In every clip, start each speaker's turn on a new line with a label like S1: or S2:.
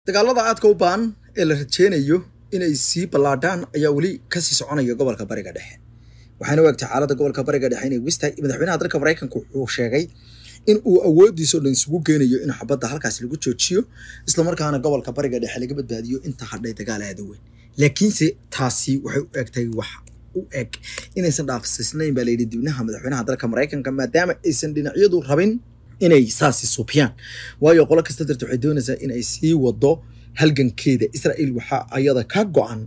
S1: dagaalada aadka u baan ee la rajeynayo inay sii ballaadhaan ayaa weli ka sii soconaya gobolka Bariga Dhexe waxaana waqti xaaladda gobolka Bariga Dhexe inay wistay madaxweynaha dalka Mareykanka wuxuu sheegay in uu awoodiiso dhan isugu geenayo in xabadda halkaas lagu joojiyo isla markaana gobolka Bariga Dhexe laga badbaadiyo inta hadhay dagaal aad u weyn laakiinse taasi waxay u egtay wax u eg inaysan dhaafsisnayn baa leeyahay dibnaha madaxweynaha dalka Mareykanka maadaama aysan dhinacyadu rabin inay saasi suubiyaan waayo qolo kasta darto waxay doonaysaa in ay sii wado halgankeeda Israa'iil waxa ayada ka go'an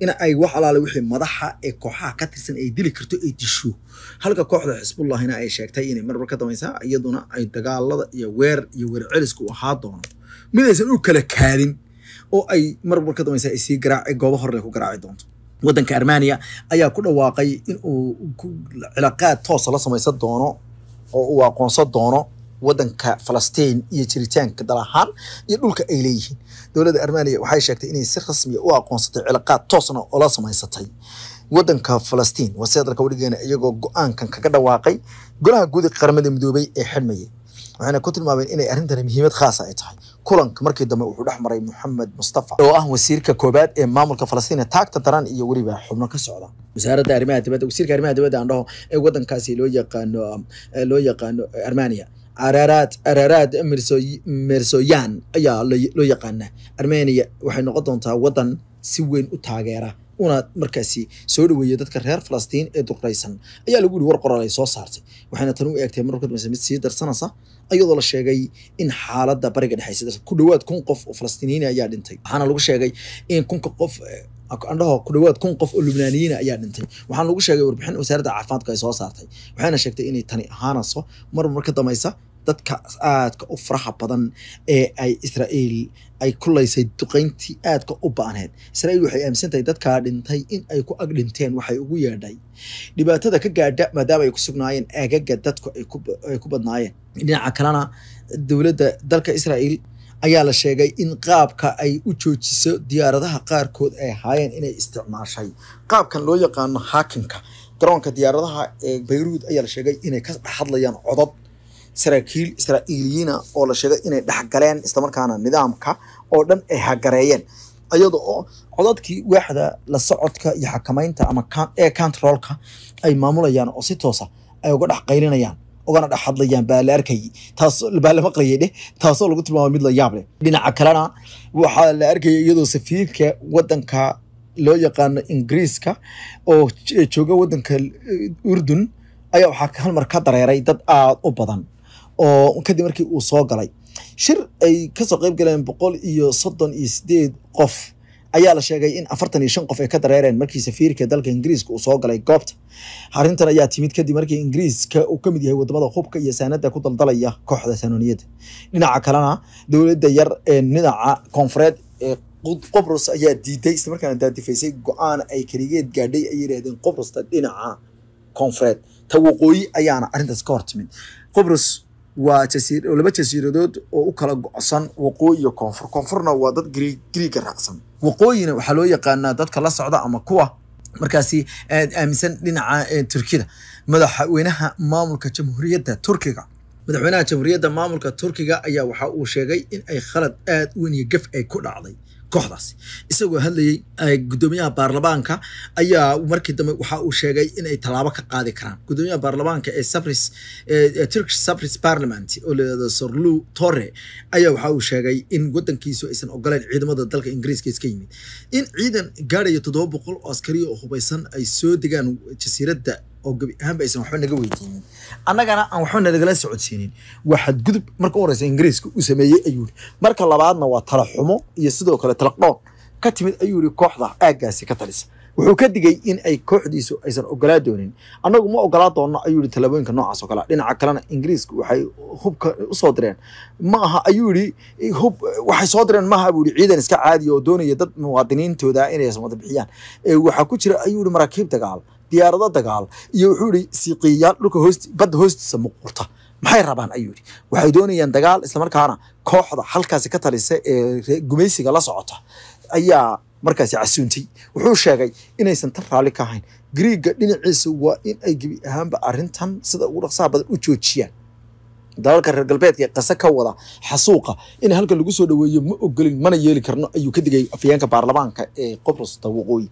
S1: in ay wax alaale wixii madaxa ee kooxaha ka tirsan ay dili karto ay disho halka kooxda Xisbullahina ay sheegtay in marba ka dambaysa iyaduna ay dagaalada iyo weer celisku ahaa doono midaysan u kala kaadin oo ay marba ka dambaysa ay sii garaacay goobo hore ku garaaci doonto wadanka Armenia ayaa ku dhawaaqay in uu cilaaqaad toos la samaysan doono oo uu aqoonsan doono wadanka Falastiin iyo jiritaanka dalahaan iyo dhulka ay leeyihiin dawladda Armenia waxay sheegtay inay si rasmi ah u aqoonsatay cilaaqaad toosna oo la samaysatay wadanka Falastiin wasaadalka wadigeena iyagoo go'aankan kaga dhawaaqay golaha guud ee qaramada midoobay ee xidhmay waxaana ku tilmaameen inay arrintan muhiimad khaas ah ay tahay kulanka markii dambe wuxuu dhaxmaray Mohamed Mustafa oo ah wasiirka koobaad ee maamulka Falastiin taagta daran iyo waliba xubno ka socda wasaaradda arrimaha dibadda wasiirka arrimaha dibadda andho ee wadankaasi loo yaqaano Armenia Ararat Mirzoyan ayaa loo yaqaan Armenia waxay noqon doontaa wadan si weyn u taageera una markaasi soo dhaweeyay dadka reer Falastiin ee duqraysan ayaa lagu war qoraal ay soo saartay waxayna tan u eegtay marka mid sii darsanaysa ayadoo la sheegay in xaaladda Bariga Dhexe ku dhawaad 1,000 qof oo Falastiiniyiin ayaa dhintay waxaana lagu sheegay in 1,000 qof andhaho ku dhawaad 1,000 qof oo Lubnaaniyiin ayaa dhintay waxaana lagu sheegay warbixin wasaaradda caafimaadka ay soo saartay waxayna sheegtay inay tani ahaanayso marka dambaysa dadka aadka u faraha badan ee ay Israa'iil ay kuleysay duqeyntii aadka u baaneed Israa'iil waxay aaminsantahay dadka dhintay in ay ku ag dhinteen waxay ugu yeedhay dhibaatada ka gaadha maadaama ay ku sugnaayeen aagaga dadku ay ku badnaayeen dhinaca kalena dawladda dalka Israa'iil ayaa la sheegay in qaabka ay u joojiso diyaaradaha qaarkood ay haayeen inay isticmaashay qaabkan loo yaqaan hacking-ka garoonka diyaaradaha ee Beirut ayaa la sheegay inay ka hadlayaan codad saraakiil Israa'iiliyiin oo la sheegay inay dhaxgaleen isla markaana nidaamka oo dhan ay hagareeyeen ayadoo codadkii waaxda la socodka iyo xakamaynta ama controlka ay maamulayaan oo si toos ah ay uga dhaxqaylinayaan ogana dhaxadlayaan baa la arkay taas baa la maqlayay taasoo lagu tilmaamay mid la yaab leh dhinaca kalena waxa la arkay iyadoo safiirka wadanka loo yaqaan Ingiriiska oo jooga wadanka Urdun ayaa waxa hal mar ka dareeray dad aad u badan oo kadib markii uu soo galay shir ay ka soo qayb galeen 138 qof ayaa la sheegay in 45 qof ay ka dareereen markii safiirka dalka Ingiriiska uu soo galay goobta arrintan ayaa timid kadib markii Ingiriiska uu ka mid yahay wadamada hubka iyo saanada ku daldalaya kooxda Sanooniyada dhinaca kalena dawladda yar ee dhinaca koonfureed ee Qobrus ayaa diiday isla markaana daadifaysay go'aan ay kaligeed gaadhay ay yiraahdeen Qobrusta dhinaca koonfureed tawaqooyi ayaana arrintaas ka hortimid Qobrus waa laba jasiiradood oo u kala go'san waqooyi iyo koonfurna waa dad Greek raacsan waqooyina waxa loo yaqaanaa dadka la socda ama kuwa markaasi aaminsan dhinaca Turkiga madaxweynaha maamulka jamhuuriyadda Turkiga ayaa waxa uu sheegay in ay khalad aad u weyn iyo gaf ay ku dhacday kooxdaas isagoo hadlayay gudoomiyaha baarlamaanka ayaa markii dambe waxa uu sheegay in ay talaabo ka qaadi karaan gudoomiyaha baarlamaanka ee Turkish Cyprus Parliament oo leeyahay Sorlu Torre ayaa waxa uu sheegay in wadankiisu aysan ogoleen ciidamada dalka Ingiriiska iska yimid in ciidan gaaraya 700 oo askari oo hubaysan ay soo degaan jasiiradda oo gabi ahaanba aysan waxba naga weydiinin annagana aan waxba nagala socodsiinin waxa gudub marka horeysa Ingiriiska uu sameeyay ayuu marka labaadna waa tala xumo iyo sidoo kale talaqdoon ka timid ayuu kooxda aagaasi ka talisa wuxuu ka digay in ay kooxdiisu aysan ogolaa doonin annagu ma ogolaa doono ayuu talabooyinka noocaas oo kale dhinaca kalena Ingiriisku waxay hubka u soo direen ma aha ayuu hub waxay soo direen ma aha ciidan iska caadi oo doonaya dad muwaadiniintooda inay samada bixiyaan waxa ku jira ayuu maraakiib dagaal diyaarado dagaal iyo wuxuu siiqiyaal dhulka badda hoostiisa muqurta maxay rabaan ayuu waxay doonayaan dagaal isla markaana kooxda halkaas ka talisa ee gumaysiga la socota ayaa markaas casuuntay wuxuu sheegay inaysan tan raali ka ahayn Greek dhinaciisa waa in ay gabi ahaanba arrintan sida ugu dhaqsaha badan u joojiyaan dalalka reer galbeedka ee qasa ka wada xasuuqa in halka lagu soo dhaweeyo ma ogolin mana yeeli karno ayuu ka digay afyeenka baarlamaanka ee Qobrus Waqooyi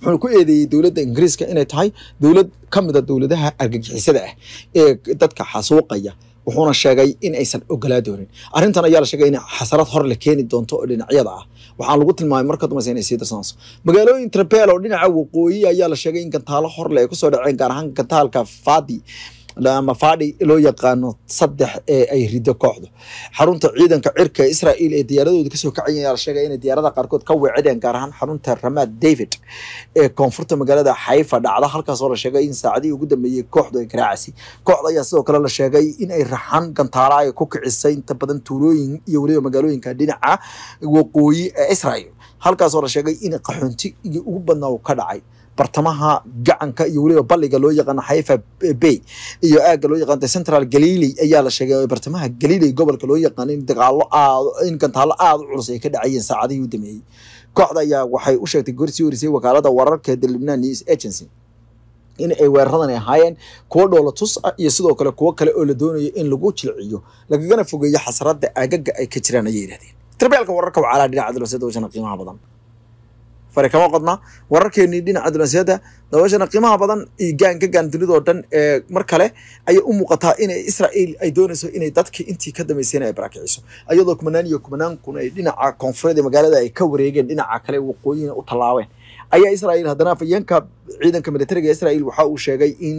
S1: wuxuu ku eedeeyay dawladda Ingiriiska inay tahay dawlad ka mid ah dawladaha argagixisada ah ee dadka xasuuqaya wuxuuna sheegay in aysan ogolaa doonin arrintan ayaa la sheegay in xasarad hor la keeni doonto oo dhinacyada ah waxaan lagu tilmaamay marka dambe inay sii darsanayso magaalooyin Trapelo oo dhinaca waqooyi ayaa la sheegay in gantaalo hor leh ku soo dhaceen gaar ahaan gantaalka Fadi lama Fadi loo yaqaano 3 ee ay rido kooxdu xarunta ciidanka cirka Israa'iil ee diyaaradooda ka soo kacay ayaa la sheegay in diyaarada qaarkood ka weecdeen gaar ahaan xarunta Ramat David ee koonfurta magaalada Haifa dhacda halkaas oo la sheegay in saacadii ugu dambeeyay kooxdu ay garaacay kooxda ayaa sidoo kale la sheegay in ay raxan gantaalo ay ku kicisay inta badan tuulooyin iyo waliba magaalooyinka dhinaca waqooyi ee Israa'iil halkaas oo la sheegay in qaxoonti ugu badnaa ka dhacay bartamaha gacanka iyo waliba balliga loo yaqaan Haifa Bay iyo aaga loo yaqaan Central Galilee ayaa la sheegay bartamaha Galilee gobolka loo yaqaan in dagaalo in gantaalo aad u culus ay ka dhacayeen saacadii u dambeeyay kooxda ayaa waxay u sheegtay gorsii horisay wakaalada wararka ee Lebanon News Agency in ay weeraradan ay ahaayeen kuwa dhoolatus iyo sidoo kale kuwa kale oo la doonayo in lagu jilciyo lagana fogeeyo xasarada aagaga ay ka jiraan ay yiraahdeen Trapelka wararka wacala dhinaca dawladda qiimaha badan farkama qodna wararkeeni dhinaca dawladda dawashana qiimaha badan ee gaan dunida oo dhan ee mar kale ay u muuqataa in Israa'iil ay doonayso inay dadka intii ka dambeysay ay barakiciso ayadoo kumanaan kun ay dhinaca koonfureed ee magaalada ay ka wareegeen dhinaca kale waqooyiga u talaabeen ayaa Israa'iil haddana afayeenka ciidanka militariga Israa'iil waxa uu sheegay in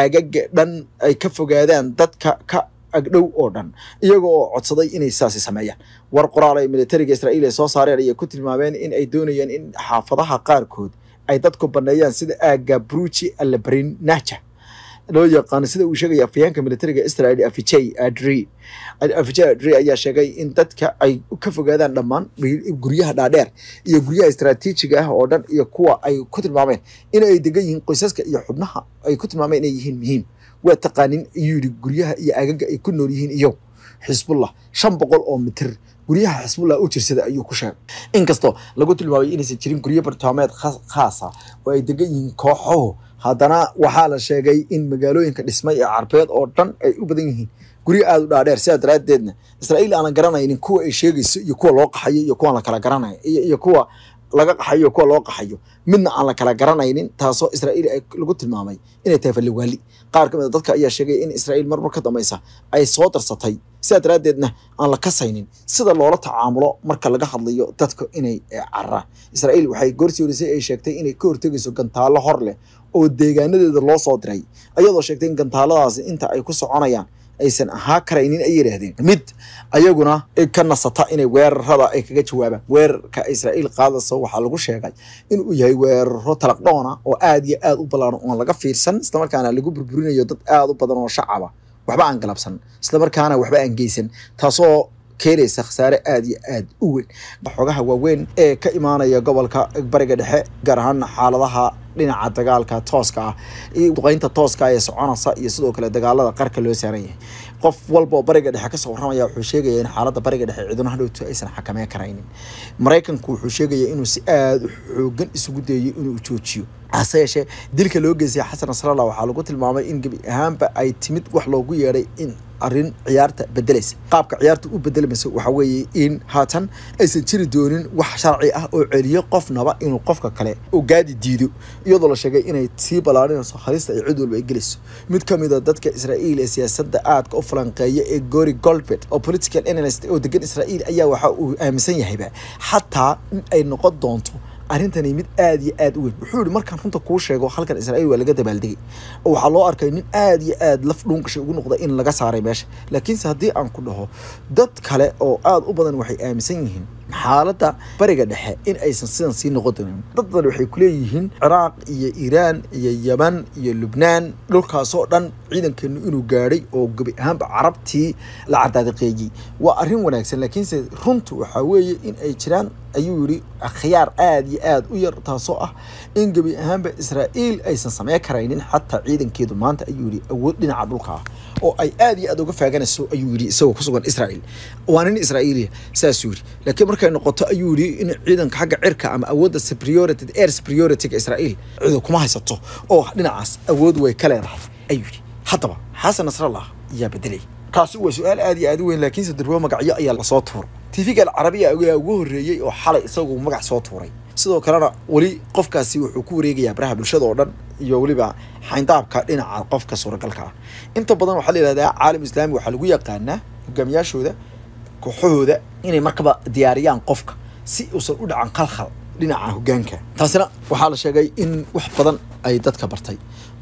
S1: aagaga dhan ay ka fogaadaan dadka ka agdhow oo dhan iyagoo codsaday inay saasi sameeyaan war qoraal ay militariga Israa'iil ay soo saareen ay ku tilmaameen in ay doonayaan in xaafadaha qaarkood ay dadku baneeyaan sida aaga Bruchi al-Brin Naja loo yaqaan sida uu sheegay afayeenka militariga Israa'iil Afichai Adri ayaa sheegay in dadka ay ka fogaadaan dhammaan guryaha dhaadheer iyo guryaha istiraatiijiga ah oo dhan iyo kuwa ay ku tilmaameen in ay degan yihiin qoysaska iyo xubnaha ay ku tilmaameen inay yihiin muhiim waa taqaanin yiri guryaha iyo aagaga ay ku nool yihiin iyo Xisbullah 500 oo mitir guryaha Xisbullah u jirsada ayuu ku sheegay inkastoo lagu tilmaamay inaysan jirin guryo bartaameed khaas ah oo ay degan yihiin kooxo haddana waxaa la sheegay in magaalooyinka dhismay ee Carbeed oo dhan ay u badan yihiin guryo aad u dhaadheer sida daraadeedna Israa'iil aan garanaynin kuwa ay sheegayso iyo kuwa loo qaxayo iyo kuwa la kala garanayo iyo kuwa laga qaxayo kuwa loo qaxayo midna aan la kala garanaynin taasoo Israa'iil ay lagu tilmaamay inay tahay falwali qaar ka mid ah dadka ayaa sheegay in Israa'iil marba ka dameysa ay soo darsatay sida daraadeedna aan la kasaynin sida loola tacaamulo marka laga hadlayo dadka inay carra Israa'iil waxay goorsiisay ay sheegtay inay ka hortagayso gantaalo hor leh oo deegaanadeeda loo soo diray ayadoo sheegtay in gantaaladaas inta ay ku soconayaan aysan ahaa karaynin ay yiraahdeen mid ayaguna ka nasata inay weerarada ay kaga jawaabaan weerarka Israa'iil qaadayso waxa lagu sheegay in uu yahay weeraro talaqdoona oo aad iyo aad u balaaran oo laga fiirsan isla markaana lagu burburinayo dad aad u badan oo shacab ah waxba aan galabsan isla markaana waxba aan geysan taasoo keenaysa khasaare aad iyo aad u weyn xogaha waaweyn ee ka imaanaya gobolka bariga dhexe gaar ahaan xaaladaha dhinaca dagaalka tooska ah iyo duqeynta tooska ee soconaysa iyo sidoo kale dagaalada qarka loo saaran yahay qof walba bariga dhexe ka soo waramaya wuxuu sheegay in xaaladda bariga dhexe ciduna hadhowto aysan xakameyn karaynin Mareykanku wuxuu sheegay inuu si aad u xoogan isugu dayo inuu joojiyo asayeeshe dilka loo geysay Xasan Nasrallah waxaa lagu tilmaamay in gabi ahaanba ay timid wax loogu yeeray in arin ciyaarta bedelaysa qaabka ciyaarta u bedelmayso waxa weeye in haatan aysan jiri doonin wax sharci ah oo celiyo qofnaba inuu qofka kale u gaadi diido iyadoo la sheegay inay sii balaarinayso halista ay cid walba ay gelayso mid ka mid ah dadka Israa'iil ee siyaasadda aadka u falanqeeya ee Gori Goldberg oo political analyst oo degan Israa'iil ayaa waxa uu aaminsan yahay xataa in ay noqon doonto arintani mid aad iyo aad u weyn wuxuu yiri markaan runta ku sheego halkan Israa'iil waa laga dabaaldegay oo waxa loo arkay nin aad iyo aad laf dhuunqashay ugu noqday in laga saaray meesha laakiin haddii aan ku dhaho dad kale oo aad u badan waxay aaminsan yihiin xaaladda bariga dhexe in aysan sidan sii noqon doonin dad badan waxay ku leeyihiin Ciraaq iyo Iiraan iyo Yemen iyo Lebanon dhulkaas oo dhan ciidankeenu inuu gaaray oo gabi ahaanba carabtii la cadaadaqeeyay waa arrin wanaagsan laakiin runtu waxa weeye in ay jiraan ayuu yiri khiyaar aad iyo aad u yar taasoo ah in gabi ahaanba Israa'iil aysan sameey karaynin xataa ciidankeedu maanta ayuu yiri awood dhinaca dhulka oo ay aad iyo aad uga faaganayso ayuu yiri isagoo ku sugan Israa'iil waa nin Israa'iili saasuuri laakiin markay noqoto ayuu yiri in ciidanka xagga cirka ama awoodda superiority air superiority Israa'iil ciidan kuma haysato oo dhinacaas awood way ka leedahay ayuu yiri haddaba Xasan Nasrallah يا بدري كاسو وسؤال آدي وين لكن سدروا مقعية أي الصوتور تيفيق العربية أو الرجال وحلا يسوق مقع صوتوري sidoo kalena wali qofkaasi wuxuu ku wareegayaa baraha bulshada oo dhan iyo waliba xayndaabka dhinaca qofka suuragalka ah inta badan waxa la yiraahdaa caalam islaami waxa lagu yaqaanaa hogaamiyashooda kooxooda inay markaba diyaariyaan qofka si uusan u dhacan khalkhal dhinaca hogaanka taasina waxa la sheegay in wax badan ay dadka bartay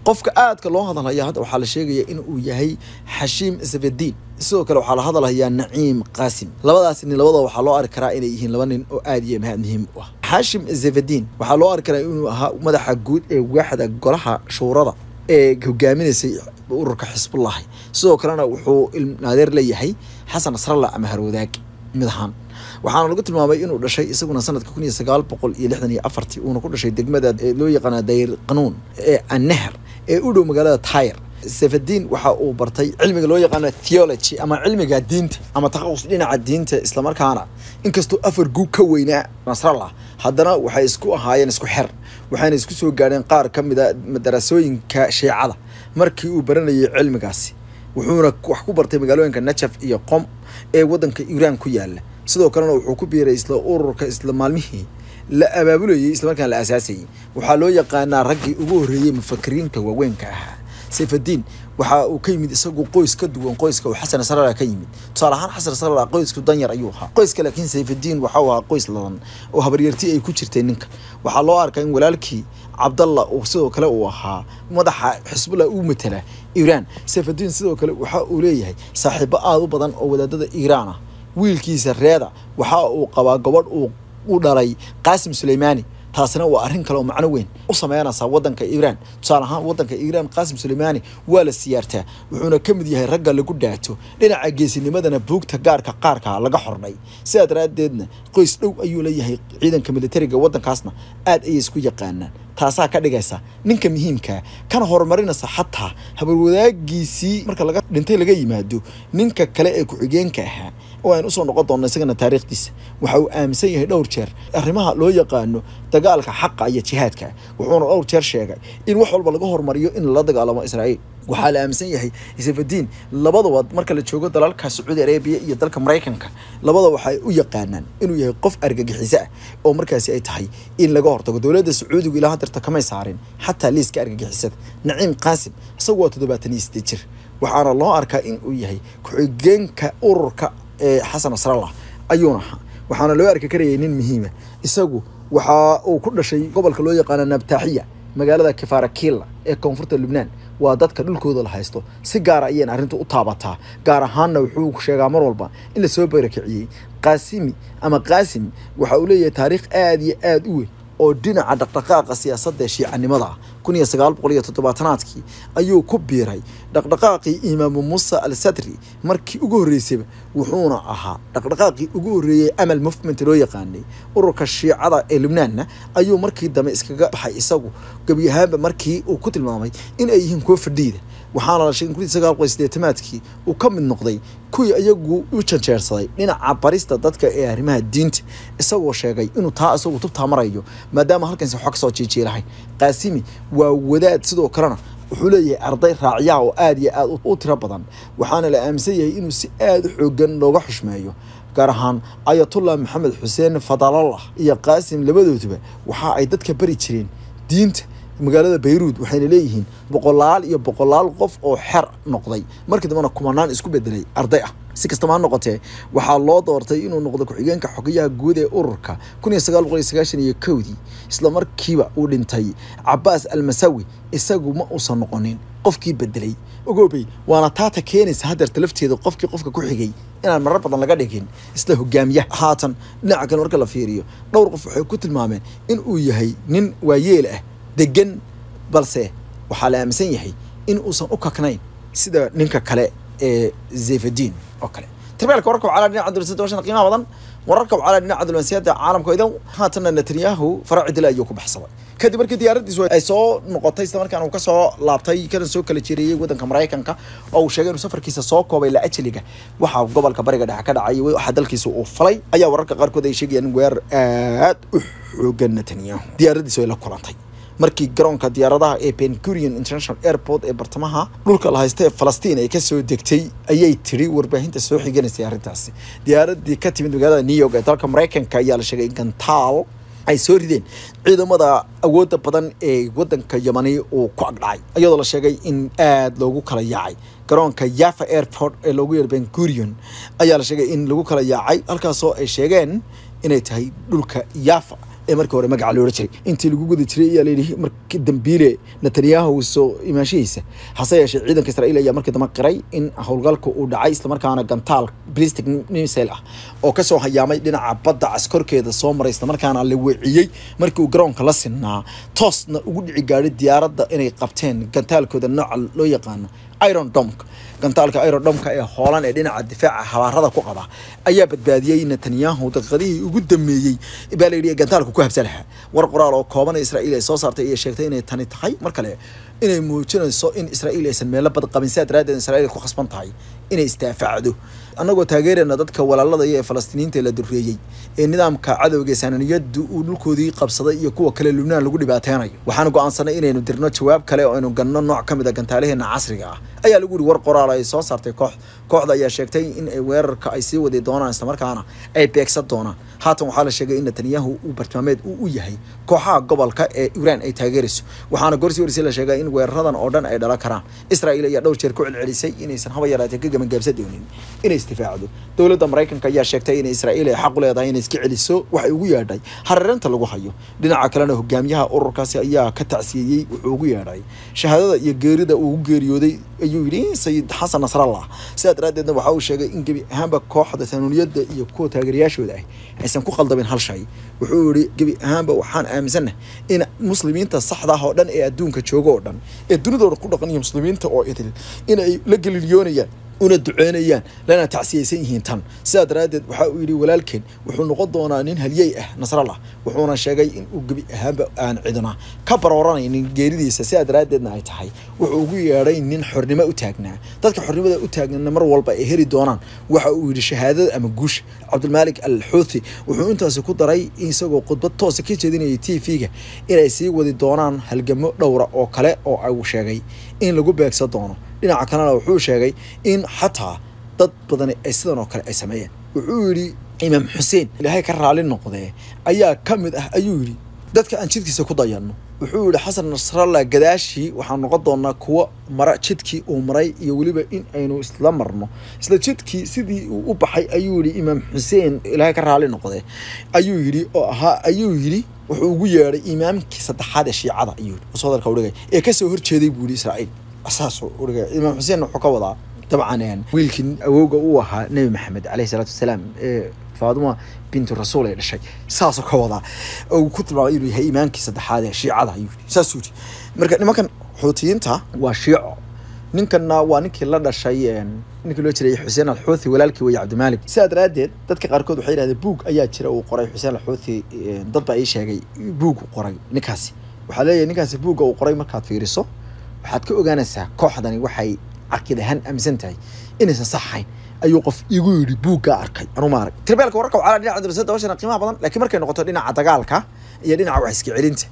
S1: qofka aadka loo hadalaya hadda waxa la sheegay in uu yahay Hashim Safadiin sidoo kale waxa la hadalaya Naciim Qaasim labadaas labada waxa loo arki karaa inay yihiin laba nin oo aad iyo muhiim ah Hashim Safadiin waxa loo arki karaa inuu ahaa madaxa guud ee waaxda golaha shuurada ee hogaaminayay ururka Xisbullah sidoo kalena wuxuu naadir leeyahay Xasan Nasrallah ama Harwadaag midahan waxaana lagu tilmaamay inuu dhashay isaguna sanadka 1964 uu ku dhashay degmada loo yaqaan Dayr Qanuun ee An-Nahr ee u dhow magaalada Tayr Safadiin waxa uu bartay cilmiga loo yaqaan theology ama cilmiga diinta ama takhasus dhinaca diinta isla markaana inkastoo afar guug ka weynaa Nasrallah haddana waxay isku ahaayeen isku xir waxayna isku soo gaareen qaar kamid ah madarasooyinka Shiicada markii uu baranayay cilmigaasi wuxuuna wax ku bartay magaalooyinka Najaf iyo Qom ee wadanka Iran ku yaala sidoo kalena wuxuu ku biiray isla ururka isla maalmihii la abaabulayay isla markaan la asaasay waxa loo yaqaanaa raggii ugu horeeyay mufakiriinta waaweynka ah Safadiin waxa uu ka yimid isagu qoys ka duwan qoyska uu Xasan Nasrallah ka yimid tusaalahan Xasan Nasrallah qoysku danyar ayuu ahaa qoyska laakiin Safadiin waxa uu ahaa qoys ladan oo habaryartii ay ku jirtay ninka waxa loo arkay in walaalkii Abdallah oo sidoo kale uu ahaa madaxa Xisbullah uu matala Iran Safadiin sidoo kale waxa uu leeyahay saaxiibo aad u badan oo wadaadada Iran ah wiilkiisa reeda waxa uu qabaa gabadh uu dhalay Qaasim Suleymani taasina waa arrin kale oo macno weyn u sameeyanaysa wadanka Iran tusaalahan wadanka Iran Qaasim Suleymani waa la siyaartaa wuxuuna ka mid yahay ragga lagu dhaato dhinaca geesinimadana buugta qaarka laga xornay sidaa daraadeedna qoys dhow ayuu leeyahay ciidanka militariga wadankaasna aad ay isku yaqaanaan taasaa ka dhigaysa ninka muhiimka kana horumarinaysa xataa habar wadaagiisii marka laga dhintay laga yimaado ninka kale ee ku xigeenka ahaa oo aan u soo noqon doonaa isagana taariikhdiisa waxa uu aaminsan yahay dhowr jeer arrimaha loo yaqaano dagaalka xaqa iyo jihaadka wuxuuna dhowr jeer sheegay in wax walba laga hormariyo in la dagaalamo Israa'iil waxa la aaminsan yahay Safadiin labadaba marka la joogo dalalka Saudi Arabia iyo dalka Mareykanka labada waxay u yaqaanaan inuu yahay qof argagixiso ah oo markaasi ay tahay in laga hortago dawladda Sacuudiga ilaa hadda kamay saarin xataa liiska argagixisada Naciim Qaasim isagoo 78 jir waxaana loo arkaa in uu yahay ku xigeenka ururka Xasan Nasrallah ayuuna waxaana loo arki karayay nin muhiim ah isagu waxa uu ku dhashay gobolka loo yaqaan Nabtaaxiya magaalada Kifarakila ee koonfurta Lebanon waa dadka dhulkooda la haysto si gaar ah ayaan arrintu u taabataa gaar ahaanna wuxuu sheegaa mar walba in la soo barakiciyay Qaasimi ama Qaasim waxa uu leeyahay taariikh aad iyo aad u weyn oo dhinaca dhaqdhaqaaqa siyaasadda Shiicanimada 1970 ayuu ku biiray dhaqdhaqaaqii Imaam Musa al-Sadri markii ugu horeysay wuxuuna ahaa dhaqdhaqaaqii ugu horeeyay Amal Movement loo yaqaanay ururka Shiicada ee Lebanon ayuu markii dambe iskaga baxay isagu gabiyahaanba markii uu ku tilmaamay in ay yihiin koox fadhiida waxaana la sheegay 1980 uu ka mid noqday kuwii ayagu u janjeersaday dhinaca barista dadka ee arrimaha diinta isagoo sheegay inuu taa isagu tubta marayo maadaama halkan si xog soo jiijiilahay Qaasimi waa wadaad sidoo kalena wuxuu leeyahay arday raaciya oo aad iyo aad u tiro badan waxaana la aaminsan yahay inuu si aad u xoogan looga xushmeeyo gaar ahaan Ayatollah Maxamed Xuseen Fadlallah iyo Qaasim labadooduba waxa ay dadka bari jireen diinta magaalada Beirut waxayna leeyihiin boqolaal qof oo xer noqday markii dambana kumanaan isku bedelay arday ah si kasta ma noqotee waxa loo doortay inuu noqdo ku xigeenka xogayaha guud ee ururka 1991 isla markiiba uu dhintay Abbas al-Masawi isagu ma uusan noqonin qofkii bedelay ogoobay waana taata keenaysa hadda talafteeda qofka ku xigay inaan marar badan laga dhigin isla hogaamiyaha haatan dhinaca kale marka la fiiriyo dhowr qof waxay ku tilmaameen in uu yahay nin waayeel ah degan balse waxa la aaminsan yahay in uusan u kaknayn sida ninka kale ee Safadiin oo kale tabeelka wararka calaad dhinaca dawladda qiimaha badan wararka calaad dhinaca dawladda caalamka idan haatan Netanyahu faracid ayuu ku baxsaday kadib markii diyaaradiisu ay soo noqotay isla markaana uu ka soo laabtay kana soo kala jeeriyay wadanka Mareykanka oo uu sheegay inuu safarkiisa soo koobay la ajliga waxa gobolka bariga dhexe ka dhacay waxa dalkiisa uu falay ayaa wararka qaarkood ay sheegayaan weer aad u xoogan Netanyahu diyaaradiisu ay la kulantay markii garoonka diyaaradaha ee Ben Gurion International Airport ee bartamaha dhulka la haysta ee Falastiin ay ka soo degtay ayay tiri warbaahinta soo xiganaysa arrintaasi diyaaradii ka timid magaalada New York ee dalka Mareykanka ayaa la sheegay in gantaal ay soo rideen ciidamada awoodda badan ee wadanka Yamani oo ku agdhacay iyadoo la sheegay in aad loogu kala yaacay garoonka Jaffa Airport ee loogu yeero Ben Gurion ayaa la sheegay in lagu kala yaacay halkaas oo ay sheegeen inay tahay dhulka Jaffa ee markii hore magaca loo jiray intii lagu guda jiray ayaa leeyahay markii dambiile Netanyahu soo imaashiisa hase yeeshee ciidanka Israa'iil ayaa markii dambe qiray in howlgalku uu dhacay isla markaana gantaal ballistic missile ah oo ka soo hayaamay dhinaca badda askarkeeda soo maray isla markaana la weeciyay markii uu garoonka la sinaa toosna ugu dhici gaaray diyaaradda inay qabteen gantaalkooda nooca loo yaqaan Iron Dome gantaalka Iron Dome ee Holland ee dhinaca difaaca hawaarada ku qaba ayaa badbaadiyay Netanyahu daqiiqadii ugu dambeeyay ibaalay gantaalku ku habsanaha war qoraal oo kooban Israa'iil ay soo saartay iyo sheegtay inay tani tahay markale inay muujinayso in Israa'iil aysan meel bad qabinsaad raadin Israa'iil ku khasban tahay inay istaafacdo annagoo taageerana dadka walaalada ee Falastiiniinta la durreeyay ee nidaamka cadawga saaniyadu uu dhulkoodii qabsaday iyo kuwa kale Lubnaan lagu dhibaateenayo waxaan go'aansanay inaynu dirno jawaab kale oo aynu ganno nooc kamid ah gantaalaheena casriga ah ayaa lagu yiri war qoraal ay soo saartay kooxda ayaa sheegtay in ay weerarka ay sii wadi doonaan isla markaana ay beegsan doonaan haatan waxaa la sheegay in Netanyahu uu bartilmaameed u yahay kooxaha gobolka ee Iran ay taageerayso waxaana goorsi la sheegay in weeraradan oo dhan ay dhalan karaan Israa'iil ayaa dhowr jeer ku celcelisay inaysan haba yaraatee ka gabangaabsan doonin inay istifaacdo dawladda Mareykanka ayaa sheegtay in Israa'iil ay xaq u leedahay inay iska celiso wax ugu yeedhay hareerinta lagu hayo dhinaca kalena hogaamiyaha ururkaasi ayaa ka tacsiyay wuxuu ugu yeedhay shahaadada iyo geerida uu geeriyooday ayuu yiri Sayid Xasan Nasrallah sidaad raaddeedna waxa uu sheegay in gabi ahaanba kooxda saanuniyada iyo kuwa taageerayaashooda aysan ku qaldamin hal shay wuxuu yiri gabi ahaanba waxaan aaminsanahay in muslimiinta saxda ah oo dhan ee adduunka jooga oo dhan ee dunidooda ku dhaqan muslimiinta oo idil in ay la galiliyoonayaan una duceynayaan lana tacsiyaysan yihiin tan sidaa daraadeed waxa uu yiri walaalkeen wuxuu noqon doonaa nin haliyay ah Nasrallah wuxuuna sheegay in uu gabi ahaanba aan cidna ka barooranaynin geeridiisa sidaa daraadeedna ay tahay wuxuu ugu yeeray nin xornimo u taagnaa dadka xornimada u taagnaa mar walba ay heli doonaan waxa uu yiri shahaadada ama guush Abdulmalik Al-Houthi wuxuu intaas ku daray isagoo khudbad toos ka jeedinayay TV-ga inay sii wadi doonaan halgamo dhowra oo kale oo ay u sheegay in lagu beegsan doono dhinaca kalena wuxuu sheegay in xataa dad badan ay sidan oo kale ay sameeyeen wuxuu yiri Imam Hussein ilaahay ka raali noqday ayaa kamid ah ayuu yiri dadka aan jidkiisa ku dayano wuxuu yiri Xasan Nasrallah gadaashi waxaan noqon doonaa kuwa mara jidkii uu maray iyo waliba in aynu isla marno isla jidkii sidii uu u baxay ayuu yiri Imam Hussein ilaahay ka raali noqday ayuu yiri oo ahaa ayuu yiri wuxuu ugu yeeray imaamkii saddexaad ee Shiicada ayuu soo dalka u dhigay ee ka soo horjeeday buuli Israa'iil أساسه ورجع إمام حسين وحكوضة طبعا يعني ويلكن أوجا وها نبي محمد عليه الصلاة والسلام فاطمة بنت الرسول إلى شيء ساسو كوضة أو كتب يقولي هي إيمان كيسد هذا شيء عذا يقولي ساسوري مركز ما كان حوثيين تا وشيع نكنا ونك لنا شيء نك لو تري حسين الحوثي ولالك ويا عبد المالك ساد رادد تذكر قاركود وحيل هذا بوك أيات شراء وقري حسين الحوثي ضد أي شيء بوك وقري نكاسي وحاليا نكاسي بوك وقري ما كانت في رصو waxaad ka ogaanaysaa kooxdani waxay caqiidahan aaminsan tahay inaysan saxayn ayuu qof igu yiri buuga arkay anu ma arag tirbeelka wararka wala dhinaca darasada washana qiimaha badan laakiin markay noqoto dhinaca dagaalka iyo dhinaca wax iska celinta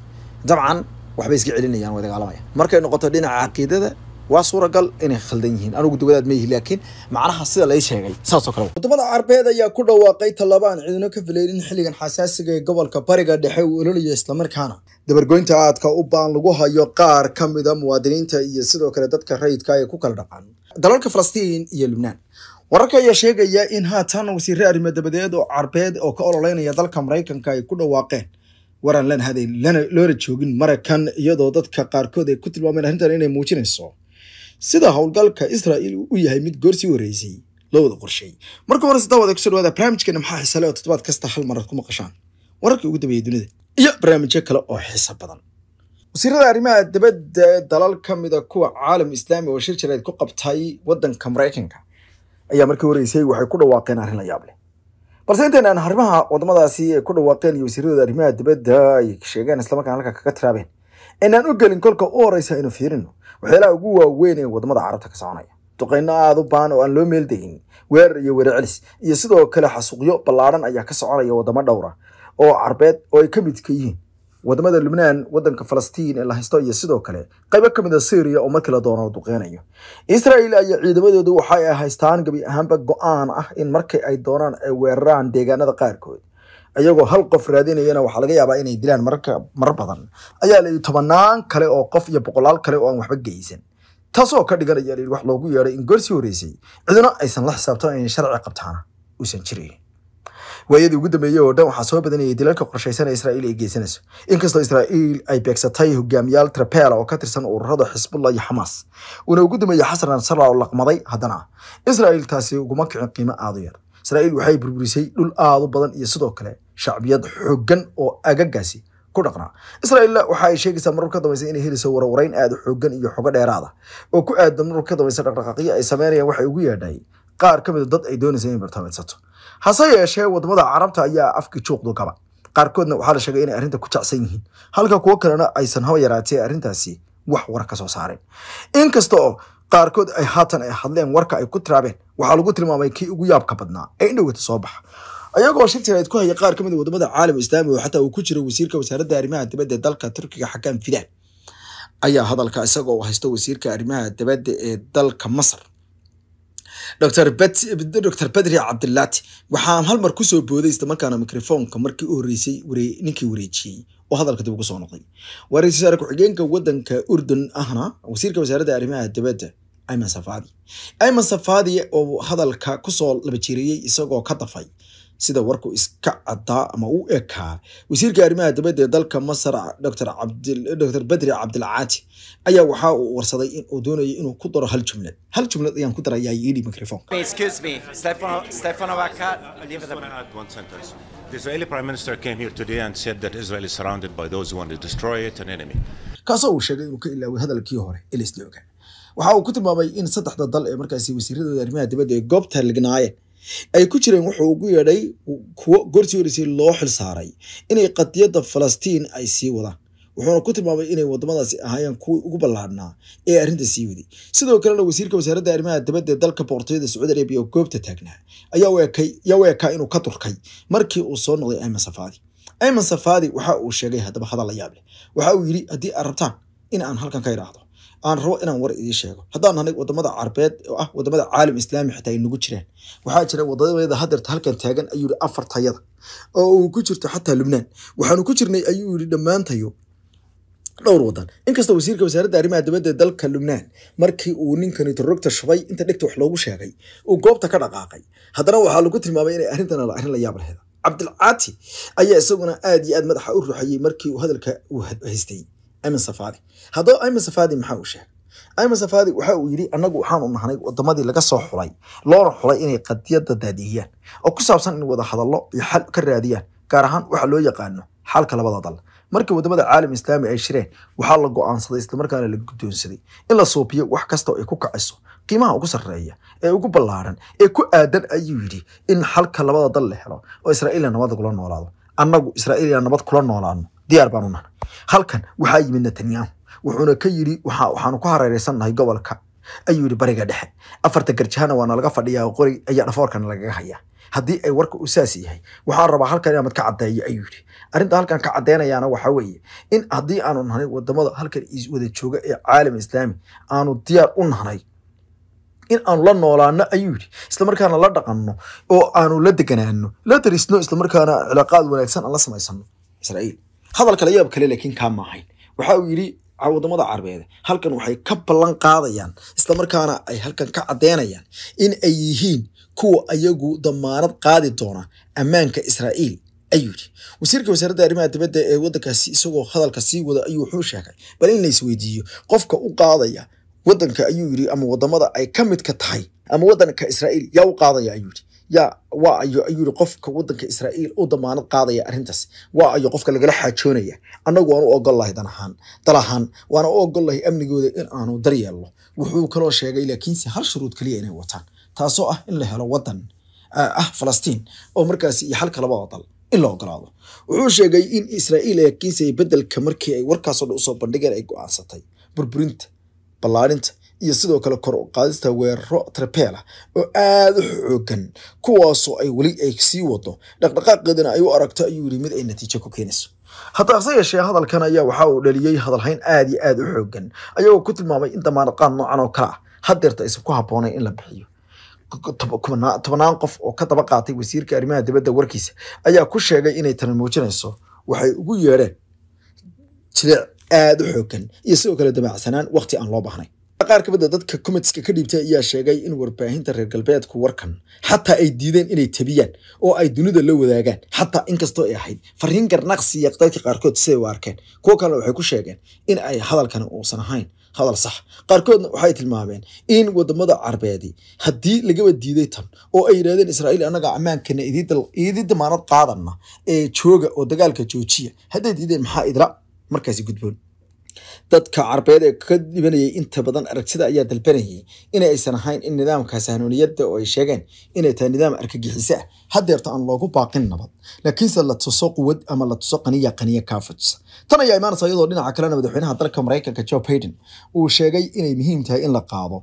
S1: dabcan waxbay iska celinayaan wada dagaalamaya markay noqoto dhinaca caqiidada waa suuragal inay khaldan yihiin anigu dawlad ma yihi laakiin macnaha sida la sheegay saas oo kale wadamada Carbeed ayaa ku dhawaaqay talabaan ciidano ka filayeen xilligan xasaasiga ee gobolka Bariga Dhexe uu ololayo isla markaana dabargoynta aadka u baan lagu hayo qaar kamid ah muwaadiniinta iyo sidoo kale dadka rayidka ay ku kala dhaqaan dalalka Falastiin iyo Lubnaan wararka ayaa sheegaya in haatan wasiirada arrimaha dabadeed oo Carbeed oo ka ololeynaya dalka Mareykanka ay ku dhawaaqeen waran lan haday loo joogin Mareykan iyadoo dadka qaarkood ay ku tilmaameen arrintan inay muujinayso sida howlgalka Israa'iil uu yahay mid goorsi wareysay lawada qorshay marka hore sidoo wada ku soo dhawaada barnaamijkeena maxaa xiiso leh oo toddobaad kasta hal mar ku maqashaan wararka ugu dambeeyay dunida iyo barnaamijyo kale oo xiiso badan wasiirada arrimaha dibadda dalal kamid ah kuwa caalam islaami oo shir jireed ku qabtay wadanka Mareykanka ayaa markii horeysay waxay ku dhawaaqeen arrin la yaab leh balse intaan arrimaha wadamadaasi ay ku dhawaaqeen iyo wasiirada arrimaha dibadda ay sheegeen isla markaana halka kaga tiraabeen inaan u galin kolka u horeysa inuu fiirino waxyaalaha ugu waaweyn ee wadamada Carabta ka soconaya duqeyno aad u baan oo aan loo meel degin weerar iyo weerarcelis iyo sidoo kale xasuuqyo ballaaran ayaa ka soconaya wadamo dhowr ah oo Carbeed oo ay ka mid ka yihiin wadamada Lubnaan wadanka Falastiin ee la haysto iyo sidoo kale qaybo kamid ah Syria oo markii la doono duqeynayo Israa'iil ay ciidamadoodu waxay haystaan gabi ahaanba go'aan ah in markii ay doonaan ay weeraraan deegaanada qaarkood ayagoo hal qof raadinayna waxa laga yaabaa inay dilaan mar badan ayaa la tobanaan kale oo qof iyo boqolaal kale oo aan waxba geysan taasoo ka dhiganaya in wax loogu yeeray in goorsi horeysay cidina aysan la xisaabtan in sharci qabtaan uusan jirin waayadii ugu dambeeyay oo dhan waxa soo badanayay dilalka qorshaysan ee Israa'iil ay geysanayso inkastoo Israa'iil ay beegsatay hogaamiyaal Trapela oo ka tirsan ururada Hezbollah iyo Hamas una ugu dambeeyay Xasan Nasrallah oo laqmaday haddana Israa'iil taasi uguma kicin qiimo aad u yar Israa'iil waxay burburisay dhul aad u badan iyo sidoo kale shacbiyad xooggan oo agagaasi ku dhaqna Israa'iil waxa ay sheegaysaa mararka dambaysa inay helayso warwareyn aad u xooggan iyo xogo dheeraad ah oo ku aadan mararka dambaysa dhaqdhaqaaqyo ay sameeyaan waxay ugu yeedhay qaar kamid dad ay doonayeen in bartilmaameedsato hase yeeshee wadamada Carabta ayaa afki juuqdo gaba qaarkoodna waxa la sheegay inay arrinta ku jacsan yihiin halka kuwa kalena aysan hawa yaraatay arrintaasi wax war ka soo saareen inkastoo qaarkood ay haatan ay hadleen warka ay ku tiraabeen waxa lagu tilmaamay kii ugu yaabka badnaa ee indhowga soo baxa ayagoo shirtireed ku hayay qaar kamid wadamada caalamka islaamiga oo xataa uu ku jiro wasiirka wasaaradda arrimaha dibadda dalka Turkiga Hakan Fidan ayaa hadalka isagoo haysto wasiirka arrimaha dibadda ee dalka Masar Dr. Badri Abdullati waxaan hal mar ku soo booday isla markaana mikrofoonka markii uu horeysay ninkii wareejiyay oo hadalka dib ugu soo noqday wareysay ku xigeenka wadanka Urdun ahna wasiirka wasaaradda arrimaha dibadda Ayman Safadi oo hadalka ku soo laba jiiriyay isagoo ka dafay sida warku iska cadaa ama uu ekaa wasiirka arrimaha dibadda dalka Masar Dr. Badri Abdullati ayaa waxa uu warsaday in uu doonayo inuu ku daro hal jumlad ayaan ku darayaa yiri mikrofoon
S2: Excuse me, Stefano Vaca,
S3: one sentence. The Israeli Prime Minister came here today and said that Israel is surrounded by those who want to destroy it, an enemy.
S1: kaasoo uu sheegay inuu ka ilaaway hadalkii hore ee la isla ogaa waxa uu ku tilmaamay in saddexda dal ee markaasi wasiiradooda arrimaha dibadda ee goobta lignaayeen ay ku jireen wuxuu ugu yeedhay kuwa goortii horeysay loo xil saaray inay qadiyadda Falastiin ay sii wadaan wuxuuna ku tilmaamay inay wadamadaasi ahaayeen kuwa ugu ballaadhnaa ee arrinta sii waday sidoo kalena wasiirka wasaaradda arrimaha dibadda dalka Boqortooyada Sacuudi Arabiya oo goobta taagnaa ayaa weekay inuu ka turkay markii uu soo noqday Ayman Safadi waxa uu sheegay hadaba hadal la yaab leh waxa uu yiri hadii aad rabtaan in aan halkan ka iraahdo aan rabo inaan war idin sheego haddaan nahay wadamada Carbeed oo ah wadamada caalam islaami xitaa inagu jireen waxa jira wadamada hadarta halkan taagan ayuu yiri afar tayada oo uu ku jirto xataa Lubnaan waxaanu ku jirnay ayuu yiri dhamaantayo dhowr wadan inkastoo wasiirka wasaaradda arrimaha dibadda dalka Lubnaan markii uu ninkani rogta shubay inta dhigta wax loogu sheegay uu goobta ka dhaqaaqay haddana waxa lagu tilmaamay inay arrintan la yaab lahayd Abdullati ayaa isaguna aad iyo aad madaxa u ruuxayay markii uu hadalka uu haystay Ayman Safadi haddaba Ayman Safadi maxaa uu sheegay Ayman Safadi waxa uu yiri anagu waxaan u nahay wadamadii laga soo xulay loona xulay inay qadiyada daadiyaan oo ku saabsan in wada hadallo iyo xal ka raadiyaan gaar ahaan waxa loo yaqaano xalka labada dal markii wadamada caalam islaami ay shireen waxa la go'aansaday isla markaana la guddoonsaday in la soobiyo wax kasta oo ay ku kacayso qiimaha ugu sarreeya ee ugu ballaaran ee ku aadan ayuu yiri in xalka labada dal la helo oo Israa'iil nabad kula noolaado annagu Israa'iil nabad kula noolaano diyaar baan u nahay halkan waxa yimid Netanyahu wuxuuna ka yiri waxaanu ku hareereysanahay gobolka ayuu yiri bariga dhexe afarta garjahana waana laga fadhiyaa qori ayaa dhafoorkan laga hayaa haddii ay warka u saasi yahay waxaan rabaa halkan inaan ka cadeeyo ayuu yiri arrinta halkan ka cadeynayaana waxa weeye in haddii aanu nahay wadamada halkan is wada jooga ee caalam islaami aanu diyaar u nahay in aanu la noolaano ayuu yiri isla markaana la dhaqanno oo aanu la deganaano la darisno isla markaana cilaaqaad wanaagsan aan la samaysano Israa'iil hadalka la yaab kale laakiin ka maahayn waxa uu yiri wadamada Carbeed halkan waxay ka ballan qaadayaan isla markaana ay halkan ka cadeynayaan in ay yihiin kuwa ayagu damaanad qaadi doona ammaanka Israa'iil ayuu yiri wasiirka wasaaradda arrimaha dibadda ee wadankaasi isagoo hadalka sii wada ayuu wuxuu sheegay bal in la isweydiiyo qofka u qaadaya wadanka ayuu yiri ama wadamada ay ka mid ka tahay ama wadanka Israa'iil yaa u qaadaya ayuu yiri ayuu yiri qofka wadanka Israa'iil u damaanad qaadaya arrintaas ayu qofka laga xaajoonaya anagu waan u ogolahay dalahan waan u ogolahay amnigooda in aanu daryeelno wuxuu kala sheegay laakiin si hal shuruud kaliya inay wataan taasoo ah in la helo wadan Falastiin oo markaasi iyo halka labada dal in la ogolaado wuxuu sheegay in Israa'iil ay kiisay bedelka markii ay warkaas oo soo bandhigeen ay go'aansatay burburinta ballaarinta iyo sidoo kale kor u qaadista weeraro trapela oo aad u xoogan kuwaasoo ay weli ay sii wado dhaqdhaqaaqeedana ay u aragto ayuu yiri mid ay natiijo ku keenayso hataa hase yeeshee hadalkan ayaa waxa uu dhaliyay hadalhayn aad iyo aad u xoogan ayagoo ku tilmaamay in damaanad qaad noocan oo kale ah hadeerta aysan ku habboonayn in la bixiyo tobanaan qof oo ka daba qaatay wasiirka arrimaha dibadda warkiisa ayaa ku sheegay inay tani muujinayso waxay ugu yeedheen jilic aad u xoogan iyo sidoo kale damacsanaan waqti aan loo baahnayn qaar ka mid ah dadka commentska ka dhiibtay ayaa sheegay in warbaahinta reer galbeedku warkan xataa ay diideen inay tabiyaan oo ay dunida la wadaagaan xataa inkastoo ay ahayd fariin garnaqsi iyo dadka qaarkood siday u arkeen kuwa kale waxay ku sheegeen in ay hadalkan uusan ahayn hadal sax qaarkoodna waxay tilmaameen in wadamada carbeedi haddii lagaba diiday tan oo ay yiraahdeen Israa'iil anaga amaankana idii damaanad qaadana ee jooga oo dagaalka joojiya hadday diideen maxaa idra markaasi gudboon dadka carbeed ee ka dhibanayay inta badan aragtida ayaa dalbanayay in aysan ahayn in nidaamka sahanoniyada oo ay sheegeen inay tahay nidaam argagixisa hadeerta aan loogu baaqin nabad laakiinse la tuso quwad ama la tuso qaniya kaafis tan ayaa imaanaysa iyadoo dhinaca kale madaxweynaha dalka Mareykanka Joe Biden uu sheegay inay muhiim tahay in la qaado